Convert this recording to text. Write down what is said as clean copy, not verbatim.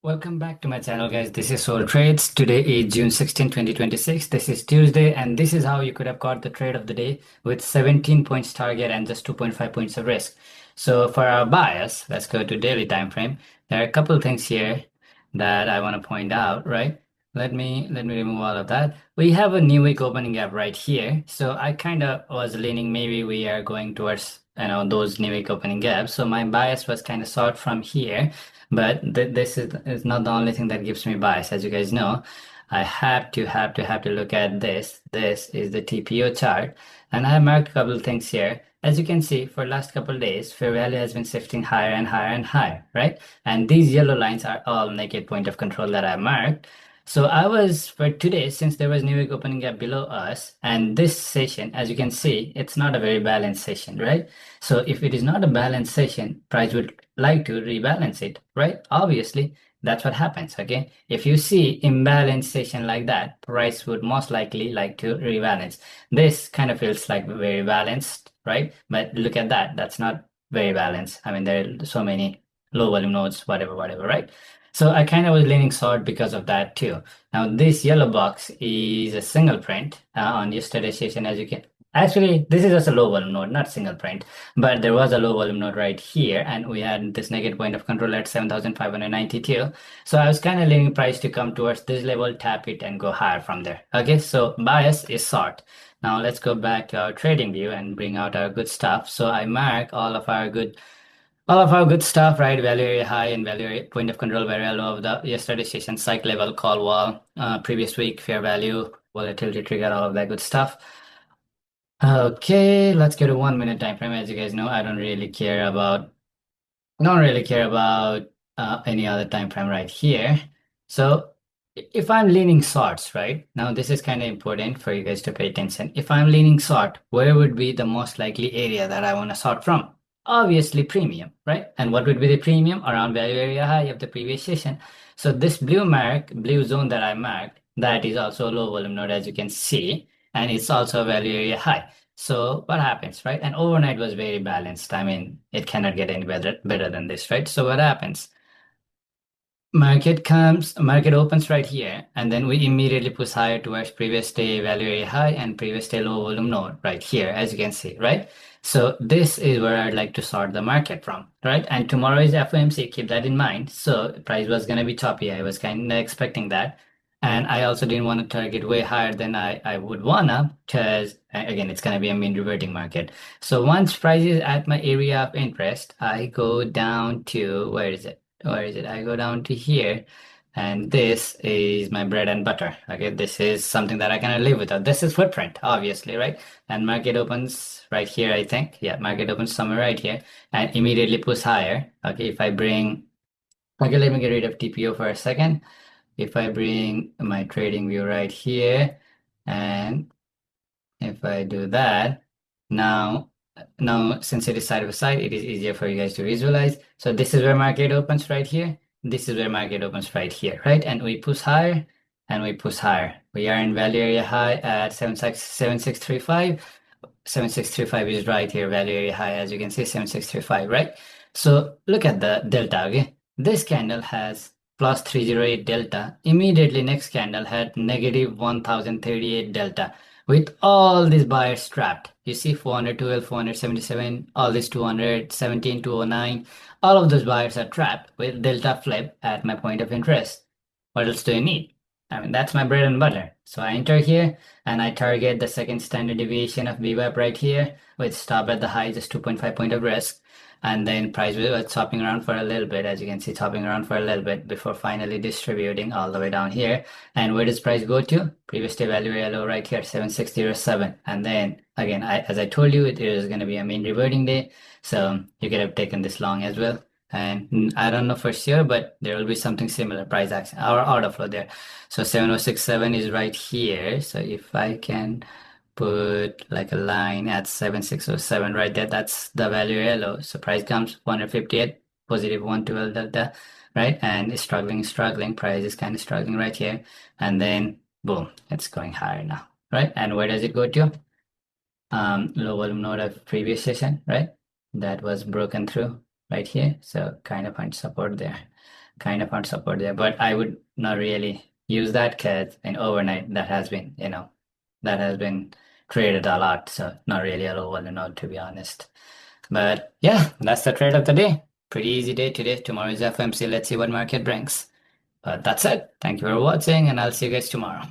Welcome back to my channel, guys. This is Soul Trades. Today is June 16, 2026. This is Tuesday, and this is how you could have got the trade of the day with 17 points target and just 2.5 points of risk. So for our bias, let's go to daily time frame. There are a couple of things here that I want to point out, right? Let me remove all of that. We have a new week opening gap right here. So I kind of was leaning maybe we are going towards those new week opening gaps. So my bias was kind of short from here. But this is not the only thing that gives me bias. As you guys know, I have to look at this. This is the TPO chart, and I have marked a couple of things here. As you can see, for last couple of days, fair value has been shifting higher and higher and higher, right? And these yellow lines are all naked point of control that I marked. So I was for today, since there was new week opening gap below us, and this session, as you can see, it's not a very balanced session, right? So if it is not a balanced session, price would like to rebalance it, right? Obviously, that's what happens, okay? If you see imbalanced session like that, price would most likely like to rebalance. This kind of feels like very balanced, right? But look at that, that's not very balanced. I mean, there are so many low volume nodes, whatever, right? So I kind of was leaning short because of that too. Now this yellow box is a single print on yesterday's session, as you can. Actually, this is just a low volume node, not single print, but there was a low volume node right here, and we had this negative point of control at 7,592. So I was kind of leaning price to come towards this level, tap it, and go higher from there. Okay, so bias is short. Now let's go back to our trading view and bring out our good stuff. So I mark all of our good stuff, right? Value area high and value area point of control very low of the yesterday session, psych level, call wall, previous week, fair value, volatility trigger, all of that good stuff. Okay, let's go to 1 minute time frame. As you guys know, I don't really care about any other time frame right here. So if I'm leaning shorts, right? Now this is kind of important for you guys to pay attention. If I'm leaning short, where would be the most likely area that I want to short from? Obviously premium, right? And what would be the premium? Around value area high of the previous session. So this blue zone that I marked, that is also a low volume node, as you can see, and it's also a value area high. So what happens, right? And overnight was very balanced. I mean, it cannot get any better than this, right? So what happens? Market opens right here, and then we immediately push higher towards previous day value area high and previous day low volume node right here, as you can see, right? So this is where I'd like to sort the market from, right? And tomorrow is FOMC, keep that in mind. So price was gonna be choppy. I was kind of expecting that. And I also didn't want to target way higher than I would wanna, because again, it's gonna be a mean reverting market. So once price is at my area of interest, I go down to, where is it? I go down to here, and this is my bread and butter. Okay, this is something that I cannot live without. This is footprint, obviously, right? And market opens right here, I think. Yeah, market opens somewhere right here and immediately push higher. Okay, okay, let me get rid of TPO for a second. If I bring my trading view right here, and if I do that, now since it is side by side, it is easier for you guys to visualize. So this is where market opens right here. This is where market opens right here, right? And we push higher and we push higher. We are in value area high at 7635. 7635 is right here, value area high, as you can see, 7635, right? So look at the delta, okay? This candle has plus 308 delta. Immediately next candle had negative 1038 delta with all these buyers trapped. You see 412, 477, all these 217, 209, all of those buyers are trapped with delta flip at my point of interest. What else do you need? I mean, that's my bread and butter. So I enter here and I target the second standard deviation of vwap right here with stop at the high, just 2.5 point of risk. And then price was chopping around for a little bit, as you can see, chopping around for a little bit before finally distributing all the way down here. And where does price go to? Previous day value area low right here, 7607. And then again, as I told you, it is going to be a mean reverting day. So you could have taken this long as well. And I don't know for sure, but there will be something similar price action or order flow there. So 7067 is right here. So if I can put like a line at 7607 right there, that's the value yellow. So price comes 158, positive 112 delta, right? And it's struggling. Price is kind of struggling right here. And then boom, it's going higher now, right? And where does it go to? Low volume node of previous session, right? That was broken through right here. So kind of find support there. kind of found support there, but I would not really use that because in overnight that has been, that has been traded a lot. So not really a low volume node to be honest. But yeah, that's the trade of the day. Pretty easy day today. Tomorrow is FMC. Let's see what market brings. But that's it. Thank you for watching, and I'll see you guys tomorrow.